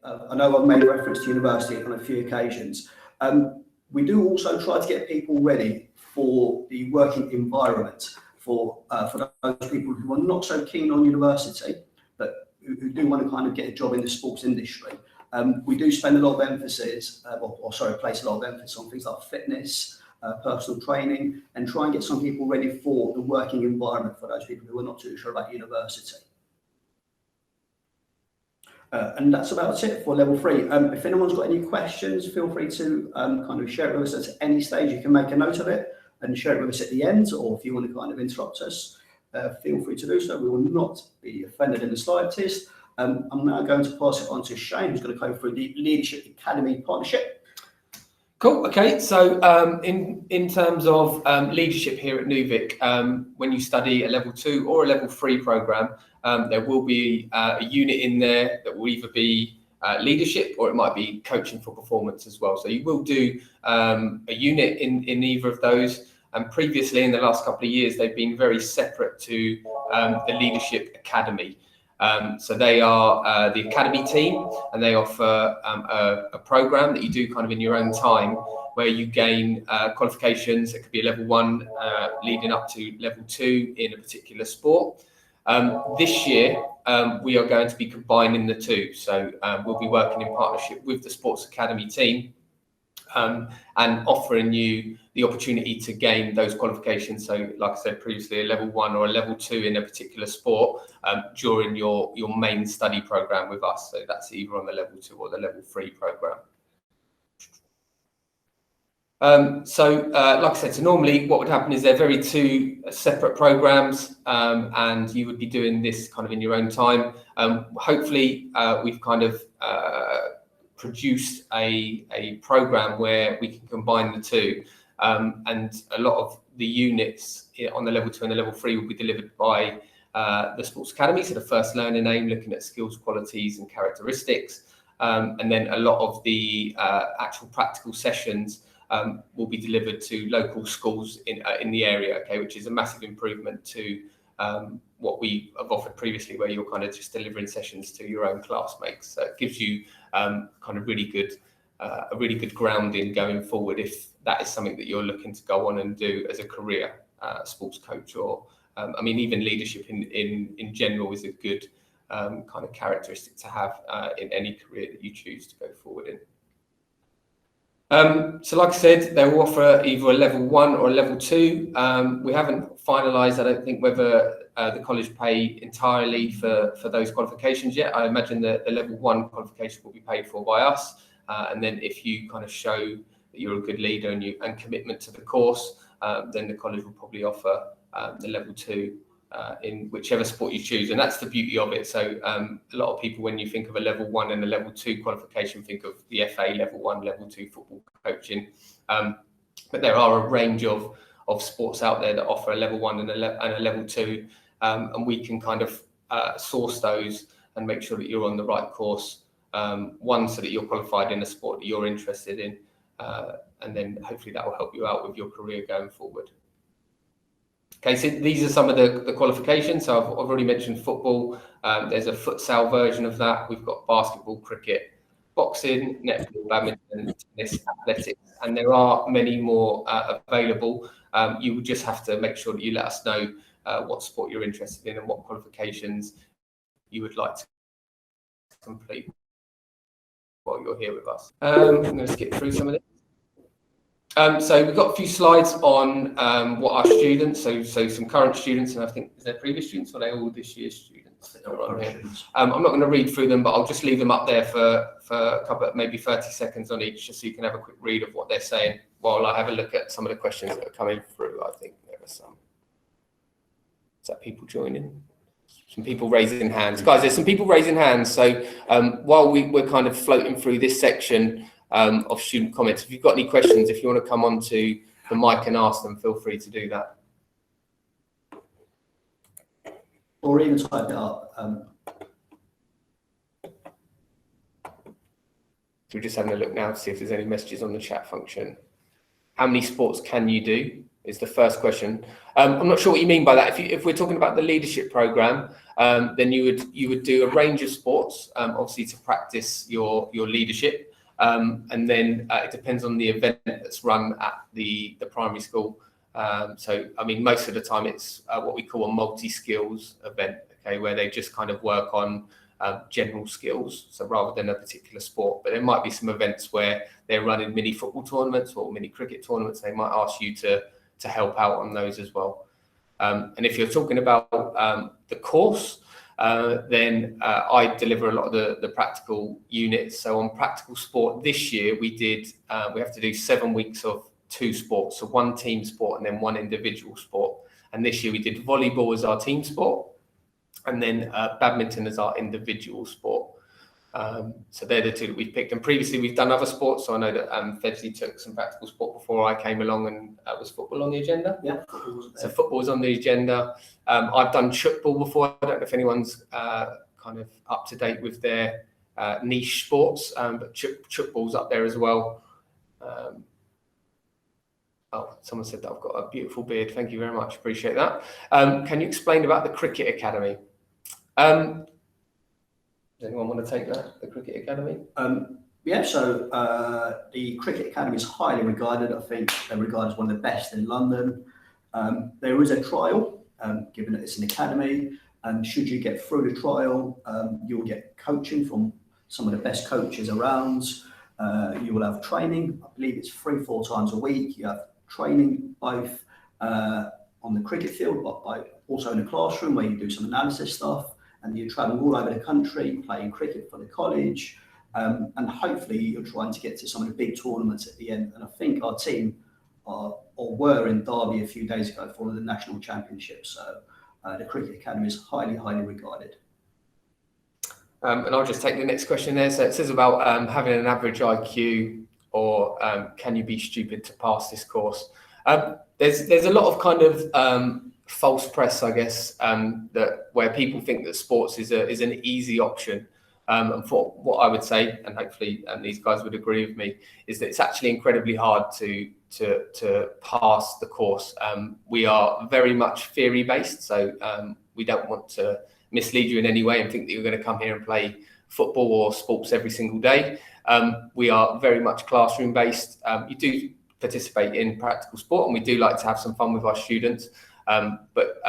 I know I've made reference to university on a few occasions. We do also try to get people ready for the working environment for those people who are not so keen on university, but who do want to kind of get a job in the sports industry. We do spend a lot of emphasis, place a lot of emphasis on things like fitness, personal training, and try and get some people ready for the working environment for those people who are not too sure about university. And that's about it for level 3. If anyone's got any questions, feel free to kind of share it with us at any stage. You can make a note of it and share it with us at the end, or if you want to kind of interrupt us, feel free to do so. We will not be offended in the slightest. I'm now going to pass it on to Shane, who's going to go through the Leadership Academy partnership. Cool. Okay. So in terms of leadership here at Nuvik, when you study a level 2 or a level 3 program, there will be a unit in there that will either be leadership or it might be coaching for performance as well. So you will do a unit in either of those. And previously, in the last couple of years, they've been very separate to the Leadership Academy. So they are the academy team, and they offer a program that you do kind of in your own time, where you gain qualifications. It could be a level 1 leading up to level 2 in a particular sport. This year, we are going to be combining the two. So we'll be working in partnership with the Sports Academy team and offering you the opportunity to gain those qualifications. So like I said previously, a level 1 or a level 2 in a particular sport during your main study program with us. So that's either on the level 2 or the level 3 program. Like I said, so normally what would happen is they're very two separate programs, and you would be doing this kind of in your own time. Hopefully we've kind of produced a program where we can combine the two, and a lot of the units on the level 2 and the level 3 will be delivered by the Sports Academy, so the first learning aim, looking at skills, qualities and characteristics, and then a lot of the actual practical sessions will be delivered to local schools in the area, okay, which is a massive improvement to what we have offered previously, where you're kind of just delivering sessions to your own classmates. So it gives you kind of a really good grounding going forward, if that is something that you're looking to go on and do as a career sports coach, or I mean, even leadership in general is a good kind of characteristic to have in any career that you choose to go forward in. So like I said, they will offer either a level 1 or a level 2. We haven't finalised, I don't think, whether the college pay entirely for those qualifications yet. I imagine that the level 1 qualification will be paid for by us. And then if you kind of show that you're a good leader and commitment to the course, then the college will probably offer the level 2 in whichever sport you choose. And that's the beauty of it. So a lot of people, when you think of a level 1 and a level 2 qualification, think of the FA level 1, level 2 football coaching. But there are a range of sports out there that offer a level 1 and a level 2. And we can kind of source those and make sure that you're on the right course. One, so that you're qualified in a sport that you're interested in. And then hopefully that will help you out with your career going forward. Okay, so these are some of the qualifications. So I've already mentioned football. There's a futsal version of that. We've got basketball, cricket, boxing, netball, badminton, tennis, athletics, and there are many more available. You would just have to make sure that you let us know what sport you're interested in and what qualifications you would like to complete while you're here with us. I'm going to skip through some of this. So we've got a few slides on what our students, so some current students, and I think, is there previous students, or are they all this year's students? I'm not going to read through them, but I'll just leave them up there for a couple, maybe 30 seconds on each, just so you can have a quick read of what they're saying while I have a look at some of the questions that are coming through. I think there are some. Is that people joining? Some people raising hands. Guys, there's some people raising hands. So while we're kind of floating through this section of student comments, if you've got any questions, if you want to come onto the mic and ask them, feel free to do that. Or even type it up. So we're just having a look now to see if there's any messages on the chat function. How many sports can you do? is the first question. I'm not sure what you mean by that. If we're talking about the leadership program, then you would do a range of sports, obviously to practice your leadership, and then it depends on the event that's run at the primary school. So I mean, most of the time it's what we call a multi-skills event, okay, where they just kind of work on general skills, so rather than a particular sport. But there might be some events where they're running mini football tournaments or mini cricket tournaments. They might ask you to help out on those as well. And if you're talking about the course, then I deliver a lot of the practical units. So on practical sport this year, we have to do 7 weeks of 2 sports, so 1 team sport and then 1 individual sport. And this year we did volleyball as our team sport, and then badminton as our individual sport. So they're the 2 that we've picked. And previously we've done other sports. So I know that Fedsley took some practical sport before I came along, and was football on the agenda? Yeah. So football was on the agenda. I've done football before. I don't know if anyone's kind of up to date with their niche sports, but football's up there as well. Oh, someone said that I've got a beautiful beard. Thank you very much. Appreciate that. Can you explain about the Cricket Academy? Does anyone want to take that, the Cricket Academy? Yeah, so the Cricket Academy is highly regarded. I think they're regarded as one of the best in London. There is a trial, given that it's an academy, and should you get through the trial, you'll get coaching from some of the best coaches around. You will have training. I believe it's 3-4 times a week. You have training both on the cricket field, but also in the classroom where you do some analysis stuff, and you travel all over the country playing cricket for the college, and hopefully you're trying to get to some of the big tournaments at the end. And I think our team were in Derby a few days ago for one of the national championships. So the Cricket Academy is highly, highly regarded. And I'll just take the next question there. So it says about having an average IQ, or can you be stupid to pass this course? There's a lot of kind of false press, I guess, that where people think that sports is an easy option. And for what I would say, and hopefully these guys would agree with me, is that it's actually incredibly hard to pass the course. We are very much theory based, so we don't want to mislead you in any way and think that you're going to come here and play football or sports every single day. We are very much classroom based. You do participate in practical sport, and we do like to have some fun with our students. But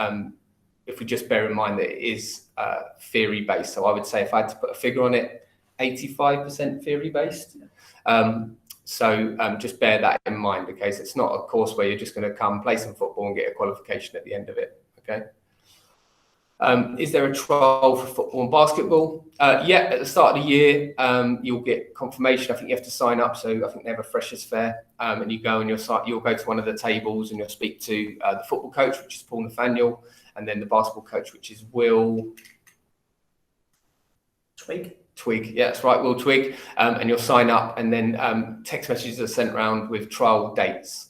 if we just bear in mind that it is theory based, so I would say if I had to put a figure on it, 85% theory based. So just bear that in mind. Okay, so it's not a course where you're just going to come play some football and get a qualification at the end of it. Okay. Is there a trial for football and basketball? Yeah, at the start of the year, you'll get confirmation. I think you have to sign up. So I think they have a freshers fair, and you go on your site. You'll go to one of the tables and you'll speak to the football coach, which is Paul Nathaniel, and then the basketball coach, which is Will Twig. Yeah, that's right, Will Twig. And you'll sign up, and then text messages are sent around with trial dates.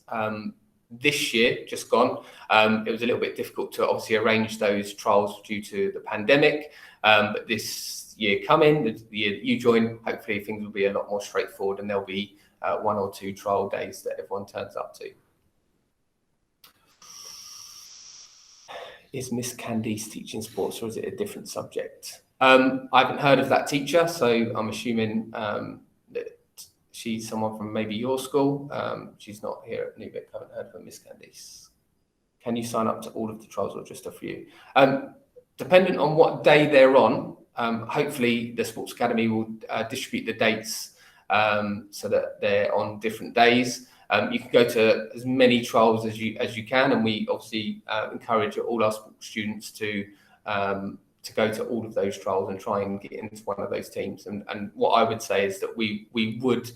This year, just gone, it was a little bit difficult to obviously arrange those trials due to the pandemic. But this year coming, the year that you join, hopefully things will be a lot more straightforward, and there'll be 1 or 2 trial days that everyone turns up to. Is Miss Candice teaching sports, or is it a different subject? I haven't heard of that teacher, so I'm assuming that she's someone from maybe your school. She's not here at Newbeck. I haven't heard of her, Miss Candice. Can you sign up to all of the trials or just a few? Dependent on what day they're on, hopefully the Sports Academy will distribute the dates so that they're on different days. You can go to as many trials as you can, and we obviously encourage all our sports students to go to all of those trials and try and get into one of those teams. And what I would say is that we would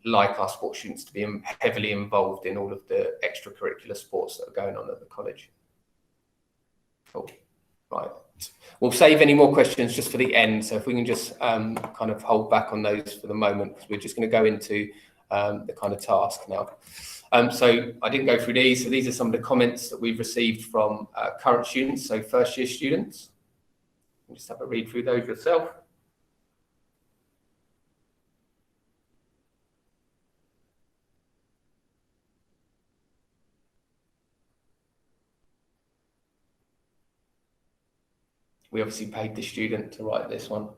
like our sports students to be heavily involved in all of the extracurricular sports that are going on at the college. Cool. Right. We'll save any more questions just for the end. So if we can just kind of hold back on those for the moment, because we're just going to go into the kind of task now. So I didn't go through these. So these are some of the comments that we've received from current students, so first year students. Just have a read through those yourself. we obviously paid the student to write this one.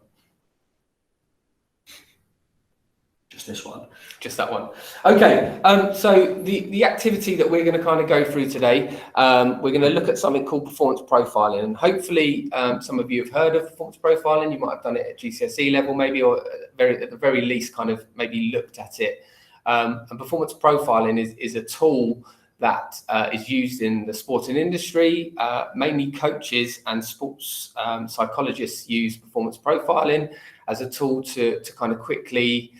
Just this one. Just that one. Okay, so the activity that we're going to kind of go through today, we're going to look at something called performance profiling. And hopefully some of you have heard of performance profiling. You might have done it at GCSE level maybe, or at the very least kind of maybe looked at it. And performance profiling is a tool that is used in the sporting industry. Mainly coaches and sports psychologists use performance profiling as a tool to kind of quickly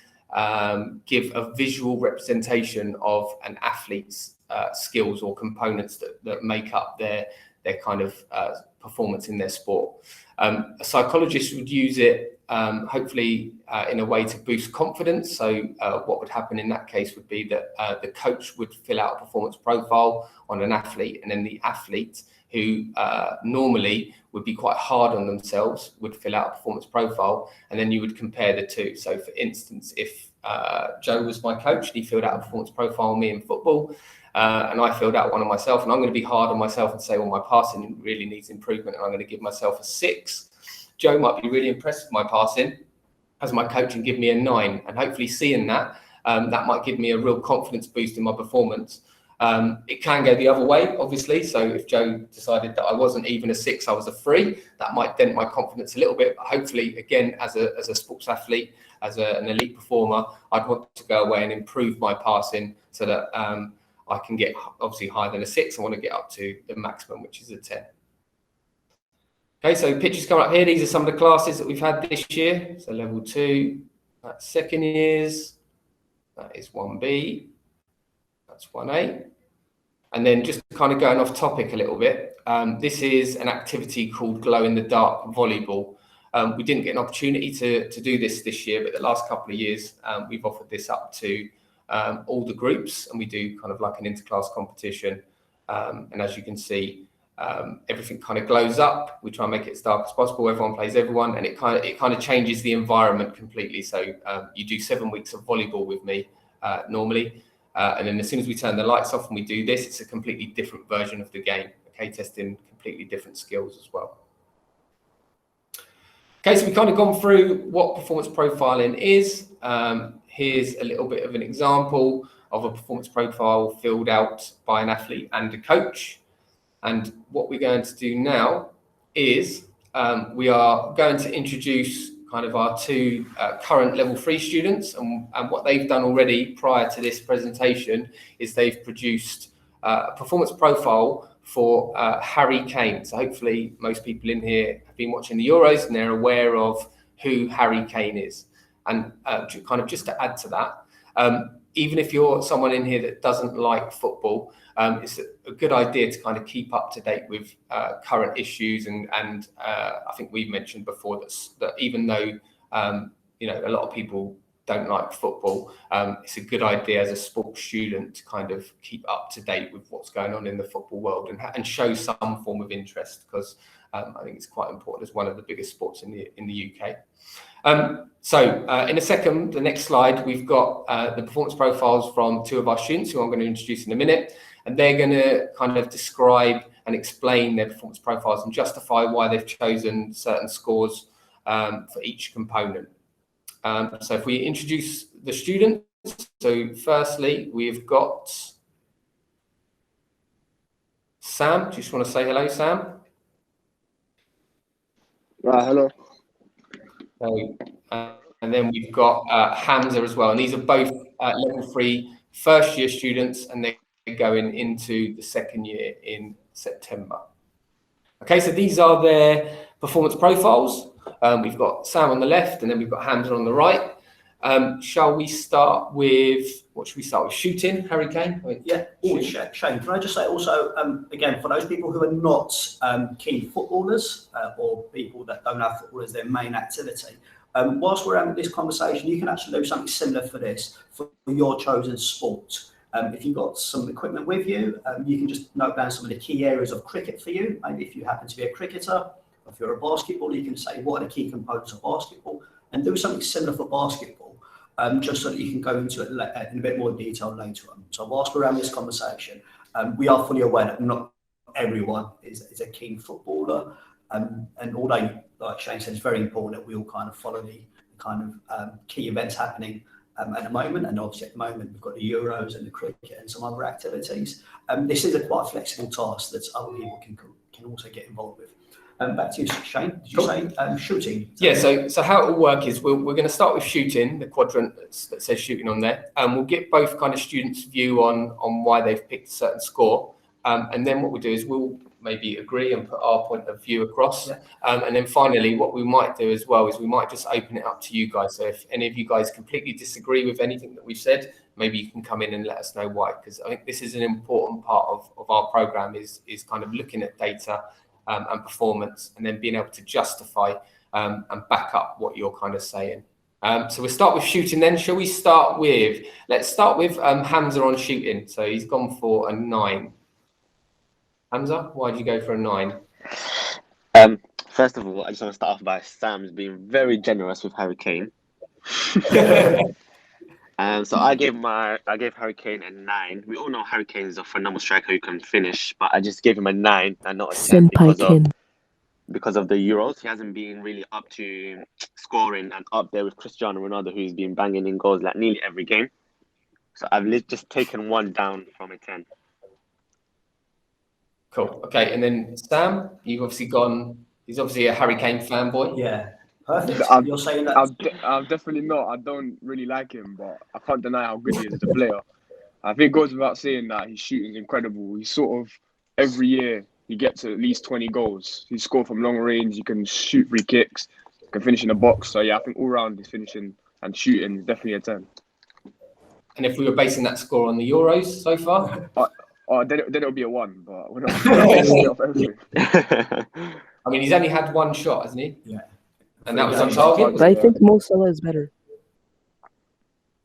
give a visual representation of an athlete's skills or components that make up their kind of performance in their sport. A psychologist would use it hopefully in a way to boost confidence. So what would happen in that case would be that the coach would fill out a performance profile on an athlete, and then the athlete, who normally would be quite hard on themselves, would fill out a performance profile, and then you would compare the two. So for instance, if Joe was my coach and he filled out a performance profile on me in football, and I filled out one on myself, and I'm going to be hard on myself and say, well, my passing really needs improvement, and I'm going to give myself a 6. Joe might be really impressed with my passing as my coach and give me a 9, and hopefully seeing that, that might give me a real confidence boost in my performance. It can go the other way, obviously. So if Joe decided that I wasn't even a 6, I was a 3, that might dent my confidence a little bit. But hopefully, again, as a sports athlete, as an elite performer, I'd want to go away and improve my passing so that I can get obviously higher than a 6. I want to get up to the maximum, which is a 10. Okay, so pictures coming up here. These are some of the classes that we've had this year. So level 2, that's second years, that is 1B, that's 1A. And then just kind of going off topic a little bit, this is an activity called glow in the dark volleyball. We didn't get an opportunity to do this year, but the last couple of years we've offered this up to all the groups, and we do kind of like an inter-class competition. And as you can see, everything kind of glows up. We try and make it as dark as possible. Everyone plays everyone, and it kind of changes the environment completely. So you do 7 weeks of volleyball with me normally. And then as soon as we turn the lights off and we do this, it's a completely different version of the game, okay, testing completely different skills as well. Okay, so we've kind of gone through what performance profiling is. Here's a little bit of an example of a performance profile filled out by an athlete and a coach. And what we're going to do now is we are going to introduce kind of our 2 current level 3 students, and what they've done already prior to this presentation is they've produced a performance profile for Harry Kane. So hopefully most people in here have been watching the Euros and they're aware of who Harry Kane is. And kind of just to add to that, even if you're someone in here that doesn't like football, it's a good idea to kind of keep up to date with current issues. And I think we've mentioned before that even though, a lot of people don't like football, it's a good idea as a sports student to kind of keep up to date with what's going on in the football world and show some form of interest, because I think it's quite important as one of the biggest sports in the UK. So in a second, the next slide, we've got the performance profiles from 2 of our students who I'm going to introduce in a minute, and they're going to kind of describe and explain their performance profiles and justify why they've chosen certain scores for each component. So if we introduce the students, so firstly, we've got Sam. Do you just want to say hello, Sam? Hello. And then we've got Hamza as well. And these are both level 3 first year students, and they're going into the second year in September. Okay, so these are their performance profiles. We've got Sam on the left, and then we've got Hamza on the right. Shall we start with, what should we start with? Shooting, Harry Kane? Yeah, Shane, can I just say also, again, for those people who are not keen footballers or people that don't have football as their main activity, whilst we're having this conversation, you can actually do something similar for this, for your chosen sport. If you've got some equipment with you, you can just note down some of the key areas of cricket for you. Maybe if you happen to be a cricketer, if you're a basketballer, you can say what are the key components of basketball, and do something similar for basketball, just so that you can go into it in a bit more detail later on. So whilst we're having this conversation, we are fully aware that not everyone is a keen footballer. And although, like Shane said, it's very important that we all kind of follow the kind of key events happening at the moment. And obviously at the moment, we've got the Euros and the cricket and some other activities. This is a quite flexible task that other people can also get involved with. Back to you, Shane. Did you say shooting? Yeah, so how it will work is we're going to start with shooting, the quadrant that says shooting on there. We'll get both kind of students' view on why they've picked a certain score. And then what we'll do is we'll maybe agree and put our point of view across. Yeah. And then finally, what we might do as well is we might just open it up to you guys. So if any of you guys completely disagree with anything that we've said, maybe you can come in and let us know why. Because I think this is an important part of our program is kind of looking at data and performance, and then being able to justify and back up what you're kind of saying. So we'll start with shooting then. Shall we start with, let's start with Hamza on shooting. So he's gone for a 9. Hamza, why did you go for a 9? First of all, I just want to start off by Sam's being very generous with Harry Kane. So I gave Harry Kane a 9. We all know Harry Kane is a phenomenal striker who can finish, but I just gave him a 9 and not a 10 because of the Euros. He hasn't been really up to scoring and up there with Cristiano Ronaldo, who's been banging in goals like nearly every game. So I've just taken 1 down from a 10. Cool. Okay, and then Sam, you've obviously gone. He's obviously a Harry Kane fanboy. Yeah. Perfect. You're saying that? I'm definitely not. I don't really like him, but I can't deny how good he is as a player. I think it goes without saying that his shooting is incredible. He's sort of, every year, he gets at least 20 goals. He scores from long range, he can shoot free kicks, can finish in the box. So yeah, I think all round his finishing and shooting is definitely a 10. And if we were basing that score on the Euros so far? Then it'll be a 1, but we're not basing it off everything. I mean, he's only had 1 shot, hasn't he? Yeah. And that was on target. But I think Mo Salah is better.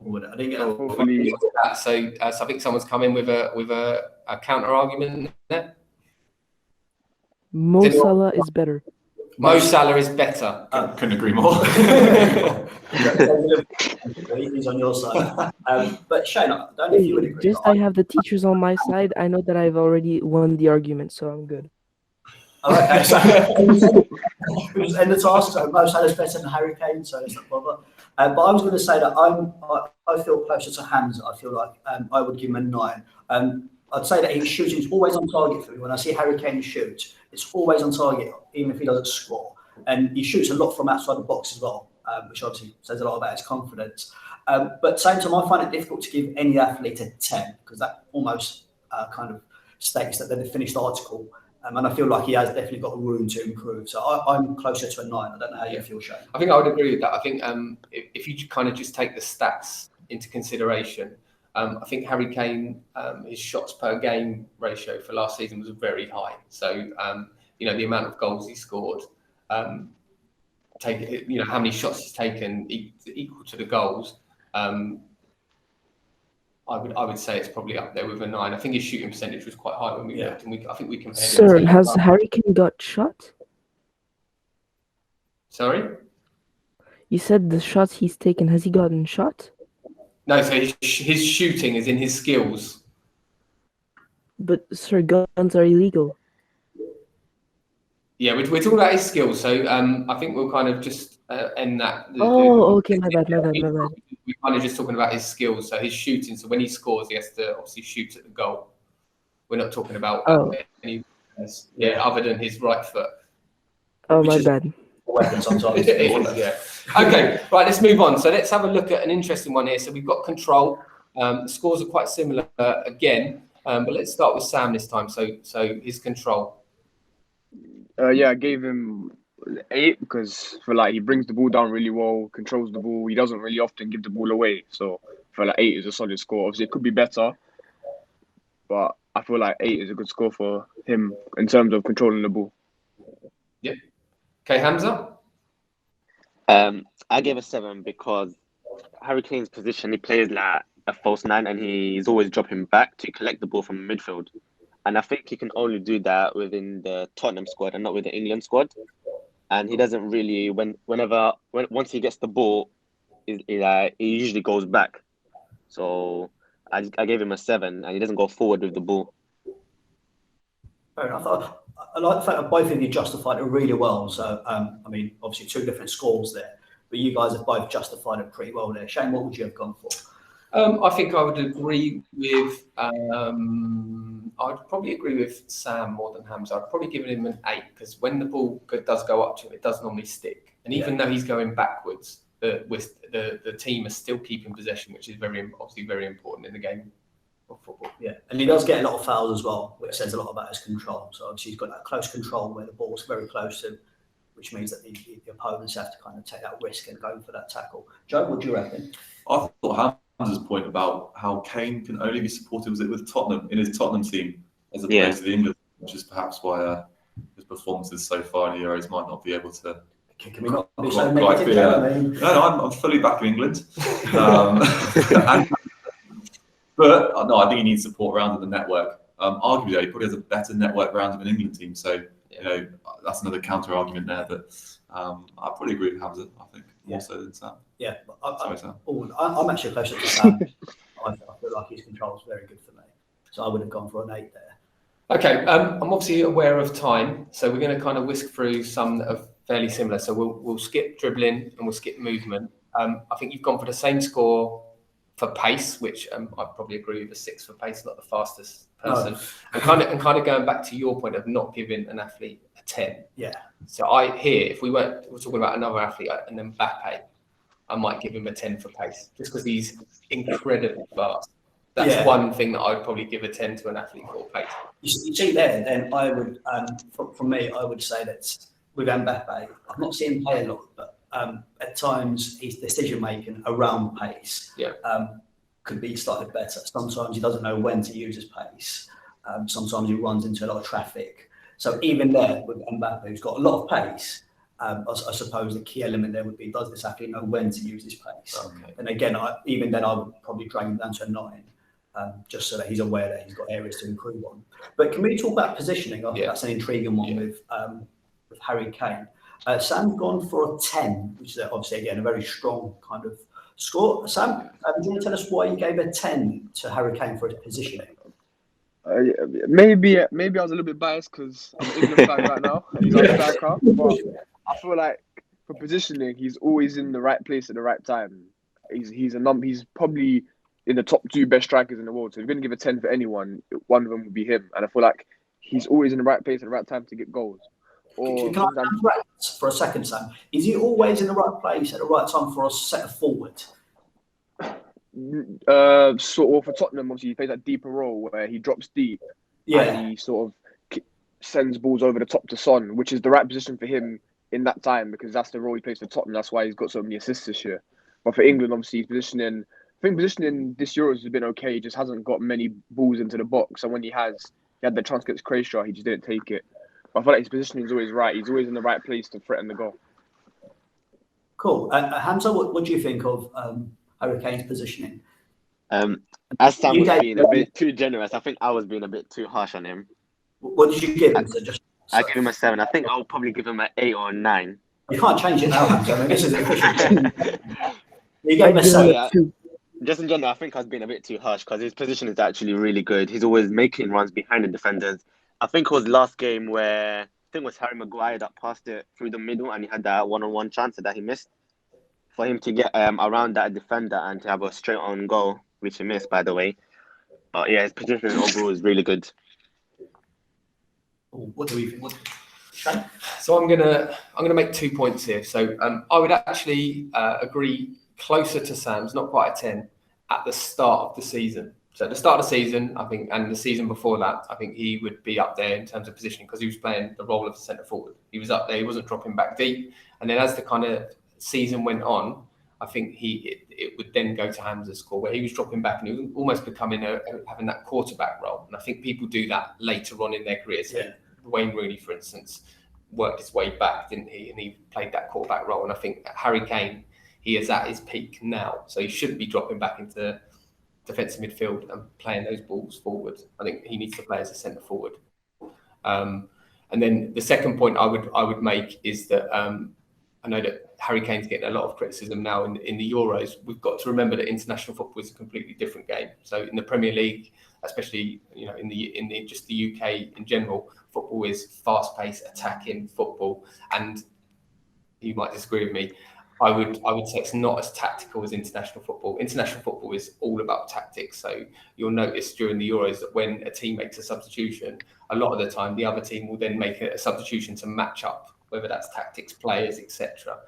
I didn't get that. Hopefully. So I think someone's come in with a counter argument there. Mo Salah is better. Mo Salah is better. Couldn't agree more. He's on your side. But Shane, I don't know if you would agree. I have the teachers on my side. I know that I've already won the argument, so I'm good. Okay, so we just end the task. So Mo Salah's better than Harry Kane, so let's not bother. But I was going to say that I feel closer to Hamza. I feel like I would give him a 9. I'd say that his shooting is always on target for me. When I see Harry Kane shoot, it's always on target, even if he doesn't score. And he shoots a lot from outside the box as well, which obviously says a lot about his confidence. But at the same time, I find it difficult to give any athlete a 10 because that almost kind of states that they're the finished article. And I feel like he has definitely got room to improve. So I'm closer to a 9. I don't know how you feel, Shane. I think I would agree with that. I think if you kind of just take the stats into consideration, I think Harry Kane, his shots per game ratio for last season was very high. So, the amount of goals he scored, how many shots he's taken equal to the goals. I would say it's probably up there with a 9. I think his shooting percentage was quite high when we looked, and I think we compared. Sir, has Harry Kane got shot? Sorry? You said the shots he's taken. Has he gotten shot? No, so his shooting is in his skills. But sir, guns are illegal. Yeah, we're talking about his skills. So I think we'll kind of just end that. Okay, my bad. We're kind of just talking about his skills. So his shooting. So when he scores, he has to obviously shoot at the goal. We're not talking about any other than his right foot. Oh, my bad. Weapon sometimes. Yeah. Okay, right, let's move on. So let's have a look at an interesting one here. So we've got control. The scores are quite similar again, but let's start with Sam this time. So his control. I gave him 8 because he brings the ball down really well, controls the ball. He doesn't really often give the ball away. So I feel like 8 is a solid score. Obviously, it could be better, but I feel like 8 is a good score for him in terms of controlling the ball. Yeah. Okay, Hamza? I gave a 7 because Harry Kane's position, he plays like a false 9 and he's always dropping back to collect the ball from midfield. And I think he can only do that within the Tottenham squad and not with the England squad. And he doesn't really, once he gets the ball, he usually goes back. So I gave him a 7 and he doesn't go forward with the ball. Fair enough. I like the fact that both of you justified it really well. So, I mean, obviously 2 different scores there, but you guys have both justified it pretty well there. Shane, what would you have gone for? I think I would agree with. I'd probably agree with Sam more than Hamza. I'd probably give him an 8 because when the ball does go up to him, it does normally stick. And even though he's going backwards, the team is still keeping possession, which is obviously very important in the game of football. Yeah, and he does get a lot of fouls as well, which says a lot about his control. So obviously he's got that close control where the ball's very close to him, which means that the opponents have to kind of take that risk and go for that tackle. Joe, what do you reckon? I thought Hamza's point about how Kane can only be supported with Tottenham in his Tottenham team as opposed to the England, which is perhaps why his performances so far in the Euros might not be able to. Can we not be so negative? No, I'm fully back in England. But no, I think he needs support around the network. Arguably, he probably has a better network around him in England team. So, that's another counter argument there. But I probably agree with Hamza, I think, more so than Sam. Yeah, Sam. I'm actually closer to Sam. I feel like his control is very good for me. So I would have gone for an 8 there. Okay, I'm obviously aware of time. So we're going to kind of whisk through some that are fairly similar. So we'll skip dribbling and we'll skip movement. I think you've gone for the same score for pace, which I'd probably agree with a 6 for pace, not the fastest person. No. And kind of going back to your point of not giving an athlete a 10. Yeah. So if we're talking about another athlete and then Mbappe, I might give him a 10 for pace, just because he's incredibly fast. That's one thing that I'd probably give a 10 to an athlete for pace. You see there, then I would, from me, I would say that with Mbappe, I've not seen him play a lot, but at times his decision making around pace could be slightly better. Sometimes he doesn't know when to use his pace. Sometimes he runs into a lot of traffic. So even there with Mbappe, who's got a lot of pace, I suppose the key element there would be, does this athlete know when to use his pace? Okay. And again, I would probably drag him down to a 9, just so that he's aware that he's got areas to improve on. But can we talk about positioning? I think that's an intriguing one with Harry Kane. Sam's gone for a 10, which is obviously, again, a very strong kind of score. Sam, do you want to tell us why you gave a 10 to Harry Kane for his positioning? Maybe I was a little bit biased because I'm an England fan right now and he's our striker. But I feel like for positioning, he's always in the right place at the right time. He's probably in the top 2 best strikers in the world. So if you're going to give a 10 for anyone, one of them would be him. And I feel like he's always in the right place at the right time to get goals. Can I interrupt for a second, Sam? Is he always in the right place at the right time for a centre forward? For Tottenham, obviously he plays that deeper role where he drops deep and he sort of sends balls over the top to Son, which is the right position for him in that time because that's the role he plays for Tottenham. That's why he's got so many assists this year. But for England, obviously, positioning this Euros has been okay. He just hasn't got many balls into the box. And when he had the chance against Croatia, he just didn't take it. But I feel like his positioning is always right. He's always in the right place to threaten the goal. Cool. Hamza, what do you think of Harry Kane's positioning? As Sam was being a bit too generous, I think I was being a bit too harsh on him. What did you give him? I give him a 7. I think I'll probably give him an 8 or a 9. You can't change it now, Hamza. I mean, this is official. You gave him a 7. Just in general, I think I was being a bit too harsh because his position is actually really good. He's always making runs behind the defenders. I think it was last game where I think it was Harry Maguire that passed it through the middle and he had that one-on-one chance that he missed. For him to get around that defender and to have a straight-on goal, which he missed, by the way. But yeah, his position overall is really good. What do we think? So I'm gonna make 2 points here. So I would actually agree closer to Sam's, not quite a 10, at the start of the season. So at the start of the season, I think, and the season before that, I think he would be up there in terms of positioning because he was playing the role of the centre forward. He was up there, he wasn't dropping back deep. And then as the kind of season went on, I think it would then go to Hamza's score where he was dropping back and he was almost becoming having that quarterback role. And I think people do that later on in their careers. Yeah. Wayne Rooney, for instance, worked his way back, didn't he? And he played that quarterback role. And I think Harry Kane, he is at his peak now. So he shouldn't be dropping back into defensive midfield and playing those balls forward. I think he needs to play as a centre forward. And then the second point I would make is that I know that Harry Kane's getting a lot of criticism now in the Euros. We've got to remember that international football is a completely different game. So in the Premier League, especially in the just the UK in general. Football is fast-paced, attacking football, and you might disagree with me. I would say it's not as tactical as international football. International football is all about tactics. So you'll notice during the Euros that when a team makes a substitution, a lot of the time the other team will then make a substitution to match up, whether that's tactics, players, etc.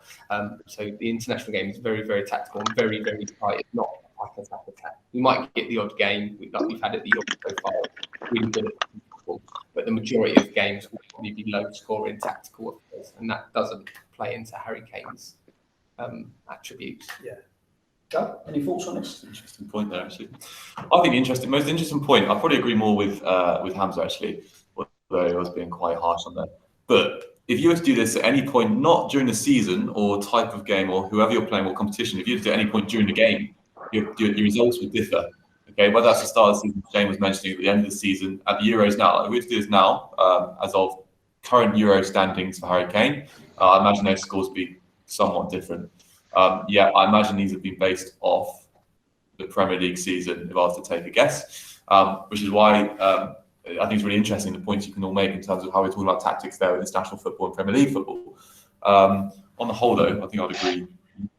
So the international game is very, very tactical and very, very tight. It's not attack. You might get the odd game, like we've had at the Euros so far, really good at football, but the majority of games will probably be low scoring, tactical, and that doesn't play into Harry Kane's attributes. Yeah. Joe, any thoughts on this? Interesting point there, actually. I think the most interesting point. I probably agree more with Hamza, actually, although I was being quite harsh on that. But if you were to do this at any point, not during the season or type of game or whoever you're playing or competition, if you were to do it at any point during the game, your results would differ. Okay, whether that's the start of the season, Shane was mentioning, at the end of the season, at the Euros now. If we were to do this now, as of current Euro standings for Harry Kane, I imagine those scores would be somewhat different. Yeah, I imagine these have been based off the Premier League season, if I was to take a guess, which is why I think it's really interesting the points you can all make in terms of how we're talking about tactics there with international football and Premier League football. On the whole, though, I think I'd agree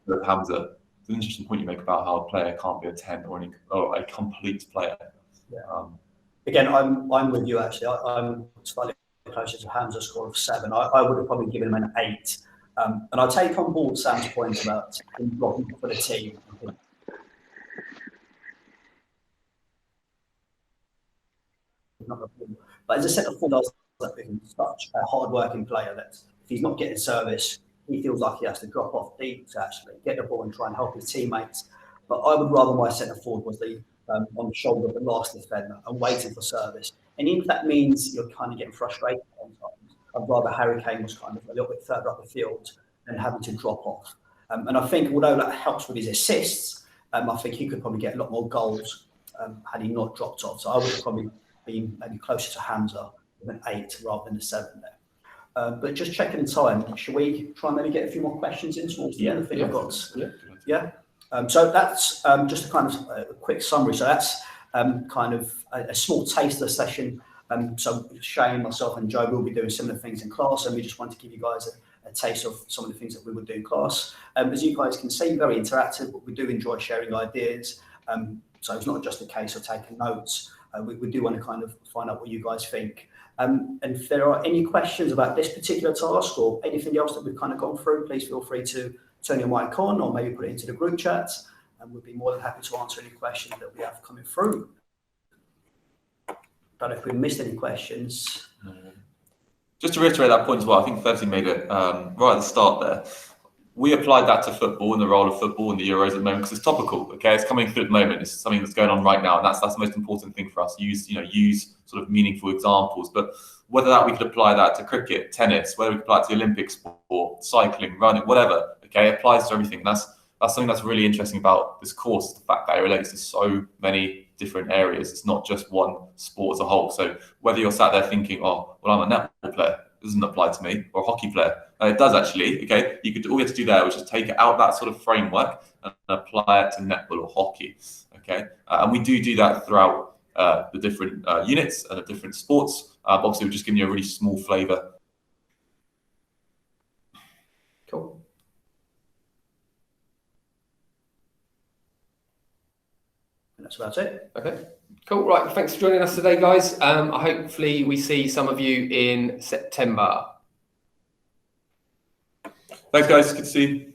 with Hamza. It's an interesting point you make about how a player can't be a 10 or a complete player. Yeah. Again, I'm with you, actually. I'm slightly closer to Hamza's score of 7. I would have probably given him an 8. And I take on board Sam's point about him blocking for the team. But as a centre forward, does that being such a hard-working player that if he's not getting service, he feels like he has to drop off deep to actually get the ball and try and help his teammates. But I would rather my centre forward was on the shoulder of the last defender and waiting for service. And even if that means you're kind of getting frustrated sometimes, I'd rather Harry Kane was kind of a little bit further up the field than having to drop off. And I think although that helps with his assists, I think he could probably get a lot more goals had he not dropped off. So I would have probably been maybe closer to Hamza with an 8 rather than a 7 there. But just checking the time, should we try and maybe get a few more questions in towards the end? I think I've got. Yeah. So that's just a kind of a quick summary. So that's kind of a small taster session. So Shane, myself and Joe will be doing similar things in class, and we just want to give you guys a taste of some of the things that we would do in class. As you guys can see, very interactive, but we do enjoy sharing ideas. So it's not just a case of taking notes. We do want to kind of find out what you guys think. And if there are any questions about this particular task or anything else that we've kind of gone through, please feel free to turn your mic on or maybe put it into the group chat, and we'll be more than happy to answer any questions that we have coming through. Don't know if we missed any questions. Just to reiterate that point as well, I think Fergie made it right at the start there. We applied that to football and the role of football in the Euros at the moment because it's topical. Okay, it's coming through at the moment. It's something that's going on right now, and that's the most important thing for us. Use sort of meaningful examples. But whether that we could apply that to cricket, tennis, whether we could apply it to the Olympic sport, cycling, running, whatever. Okay, it applies to everything. That's something that's really interesting about this course. The fact that it relates to so many different areas. It's not just one sport as a whole. So whether you're sat there thinking, oh, well, I'm a netball player, it doesn't apply to me, or a hockey player. It does actually, okay? All you have to do there was just take it out that sort of framework and apply it to netball or hockey, okay? And we do that throughout the different units and the different sports. Obviously, we're just giving you a really small flavour. Cool. That's about it. Okay. Cool. Right. Thanks for joining us today, guys. Hopefully we see some of you in September. Thanks, guys. Good to see you.